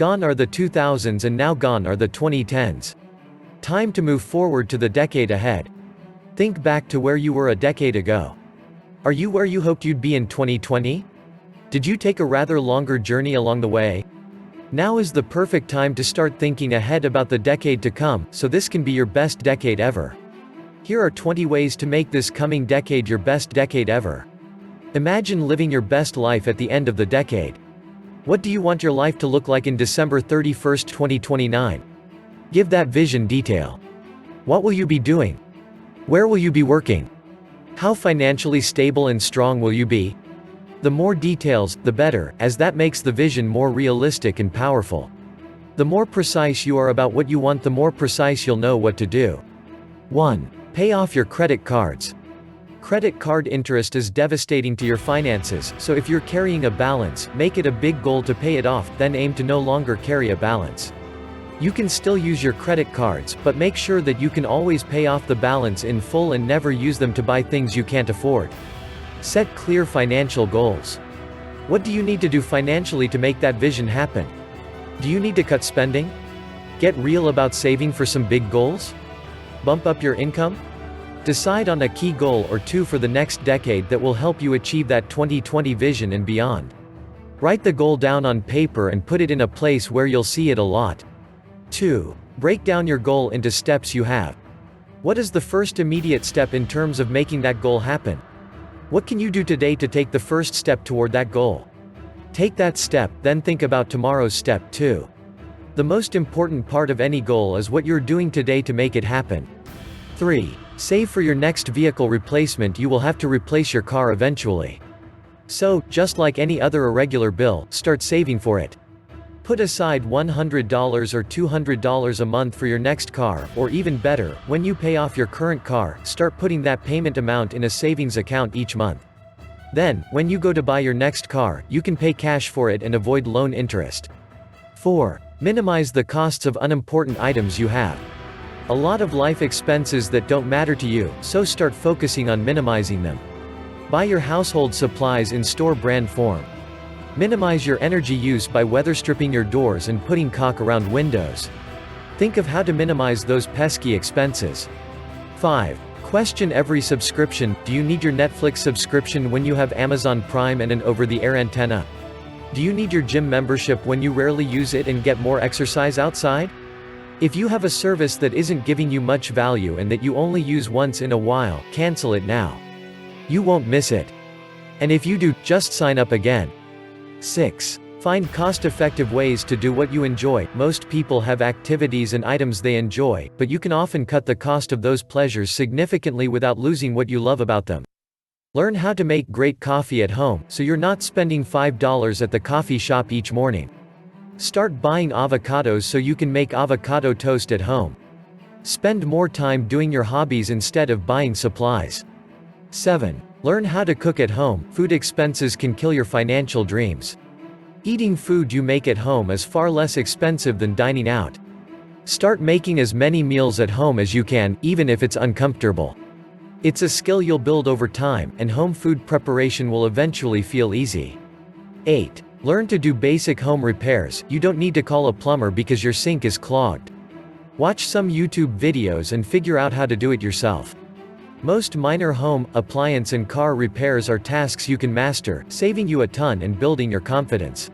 Gone are the 2000s and now gone are the 2010s. Time to move forward to the decade ahead. Think back to where you were a decade ago. Are you where you hoped you'd be in 2020? Did you take a rather longer journey along the way? Now is the perfect time to start thinking ahead about the decade to come, so this can be your best decade ever. Here are 20 ways to make this coming decade your best decade ever. Imagine living your best life at the end of the decade. What do you want your life to look like in December 31st, 2029? Give that vision detail. What will you be doing? Where will you be working? How financially stable and strong will you be? The more details, the better, as that makes the vision more realistic and powerful. The more precise you are about what you want, the more precise you'll know what to do. 1. Pay off your credit cards. Credit card interest is devastating to your finances, so if you're carrying a balance, make it a big goal to pay it off, then aim to no longer carry a balance. You can still use your credit cards, but make sure that you can always pay off the balance in full and never use them to buy things you can't afford. Set clear financial goals. What do you need to do financially to make that vision happen? Do you need to cut spending? Get real about saving for some big goals? Bump up your income? Decide on a key goal or two for the next decade that will help you achieve that 2020 vision and beyond. Write the goal down on paper and put it in a place where you'll see it a lot. 2. Break down your goal into steps you have. What is the first immediate step in terms of making that goal happen? What can you do today to take the first step toward that goal? Take that step, then think about tomorrow's step 2. The most important part of any goal is what you're doing today to make it happen. 3. Save for your next vehicle replacement. You will have to replace your car eventually. So, just like any other irregular bill, start saving for it. Put aside $100 or $200 a month for your next car, or even better, when you pay off your current car, start putting that payment amount in a savings account each month. Then, when you go to buy your next car, you can pay cash for it and avoid loan interest. 4. Minimize the costs of unimportant items you have. A lot of life expenses that don't matter to you, so start focusing on minimizing them. Buy your household supplies in store brand form. Minimize your energy use by weather stripping your doors and putting caulk around windows. Think of how to minimize those pesky expenses. 5. Question every subscription. Do you need your Netflix subscription when you have Amazon Prime and an over-the-air antenna? Do you need your gym membership when you rarely use it and get more exercise outside? If you have a service that isn't giving you much value and that you only use once in a while, cancel it now. You won't miss it. And if you do, just sign up again. 6. Find cost-effective ways to do what you enjoy. Most people have activities and items they enjoy, but you can often cut the cost of those pleasures significantly without losing what you love about them. Learn how to make great coffee at home, so you're not spending $5 at the coffee shop each morning. Start buying avocados so you can make avocado toast at home. Spend more time doing your hobbies instead of buying supplies. 7. Learn how to cook at home. Food expenses can kill your financial dreams. Eating food you make at home is far less expensive than dining out. Start making as many meals at home as you can, even if it's uncomfortable. It's a skill you'll build over time, and home food preparation will eventually feel easy. 8. Learn to do basic home repairs. You don't need to call a plumber because your sink is clogged. Watch some YouTube videos and figure out how to do it yourself. Most minor home, appliance and car repairs are tasks you can master, saving you a ton and building your confidence.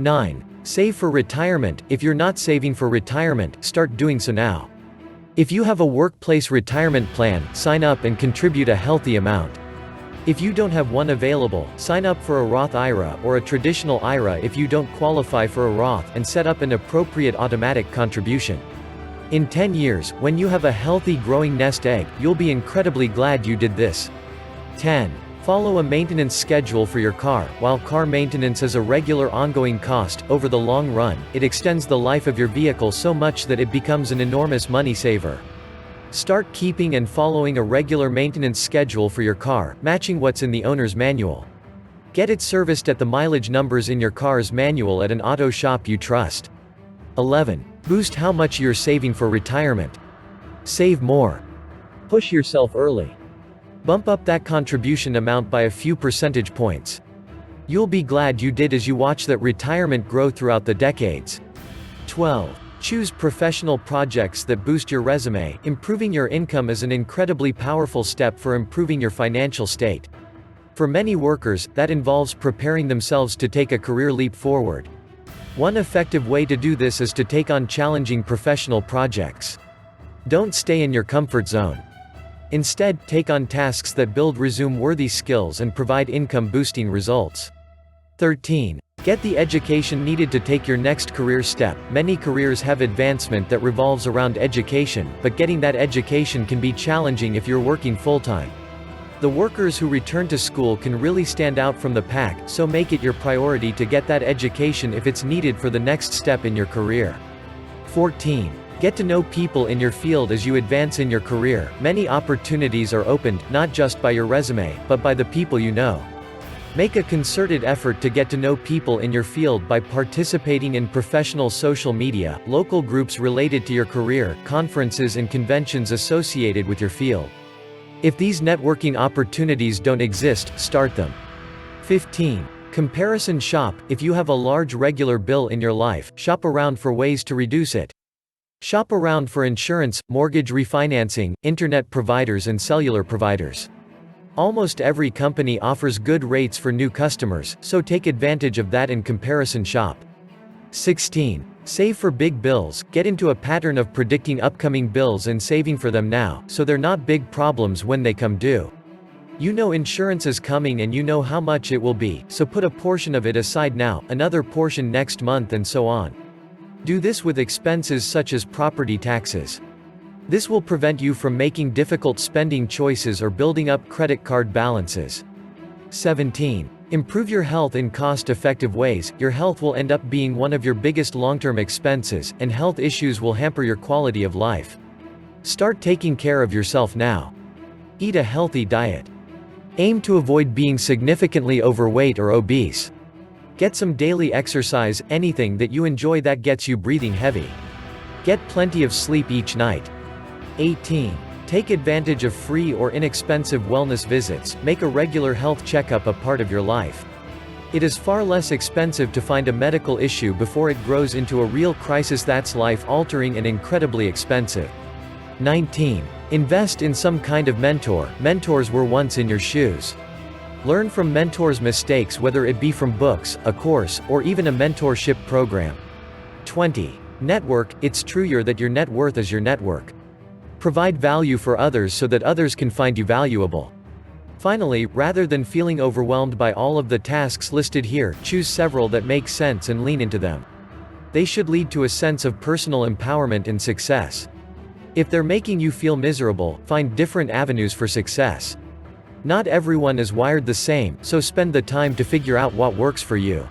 9. Save for retirement. If you're not saving for retirement, start doing so now. If you have a workplace retirement plan, sign up and contribute a healthy amount. If you don't have one available, sign up for a Roth IRA or a traditional IRA if you don't qualify for a Roth, and set up an appropriate automatic contribution. In 10 years, when you have a healthy growing nest egg, you'll be incredibly glad you did this. 10. Follow a maintenance schedule for your car. While car maintenance is a regular ongoing cost, over the long run, it extends the life of your vehicle so much that it becomes an enormous money saver. Start keeping and following a regular maintenance schedule for your car, matching what's in the owner's manual. Get it serviced at the mileage numbers in your car's manual at an auto shop you trust. 11. Boost how much you're saving for retirement. Save more. Push yourself early. Bump up that contribution amount by a few percentage points. You'll be glad you did as you watch that retirement grow throughout the decades. 12. Choose professional projects that boost your resume. Improving your income is an incredibly powerful step for improving your financial state. For many workers, that involves preparing themselves to take a career leap forward. One effective way to do this is to take on challenging professional projects. Don't stay in your comfort zone. Instead, take on tasks that build resume-worthy skills and provide income-boosting results. 13. Get the education needed to take your next career step. Many careers have advancement that revolves around education, but getting that education can be challenging if you're working full-time. The workers who return to school can really stand out from the pack, so make it your priority to get that education if it's needed for the next step in your career. 14. Get to know people in your field as you advance in your career. Many opportunities are opened, not just by your resume, but by the people you know. Make a concerted effort to get to know people in your field by participating in professional social media, local groups related to your career, conferences and conventions associated with your field. If these networking opportunities don't exist, start them. 15. Comparison shop. If you have a large regular bill in your life, shop around for ways to reduce it. Shop around for insurance, mortgage refinancing, internet providers and cellular providers. Almost every company offers good rates for new customers, so take advantage of that and comparison shop. 16. Save for big bills. Get into a pattern of predicting upcoming bills and saving for them now, so they're not big problems when they come due. You know insurance is coming and you know how much it will be, so put a portion of it aside now, another portion next month and so on. Do this with expenses such as property taxes. This will prevent you from making difficult spending choices or building up credit card balances. 17. Improve your health in cost-effective ways. Your health will end up being one of your biggest long-term expenses, and health issues will hamper your quality of life. Start taking care of yourself now. Eat a healthy diet. Aim to avoid being significantly overweight or obese. Get some daily exercise, anything that you enjoy that gets you breathing heavy. Get plenty of sleep each night. 18. Take advantage of free or inexpensive wellness visits. Make a regular health checkup a part of your life. It is far less expensive to find a medical issue before it grows into a real crisis that's life-altering and incredibly expensive. 19. Invest in some kind of mentor. Mentors were once in your shoes. Learn from mentors' mistakes, whether it be from books, a course, or even a mentorship program. 20. Network. It's truer that your net worth is your network. Provide value for others so that others can find you valuable. Finally, rather than feeling overwhelmed by all of the tasks listed here, choose several that make sense and lean into them. They should lead to a sense of personal empowerment and success. If they're making you feel miserable, find different avenues for success. Not everyone is wired the same, so spend the time to figure out what works for you.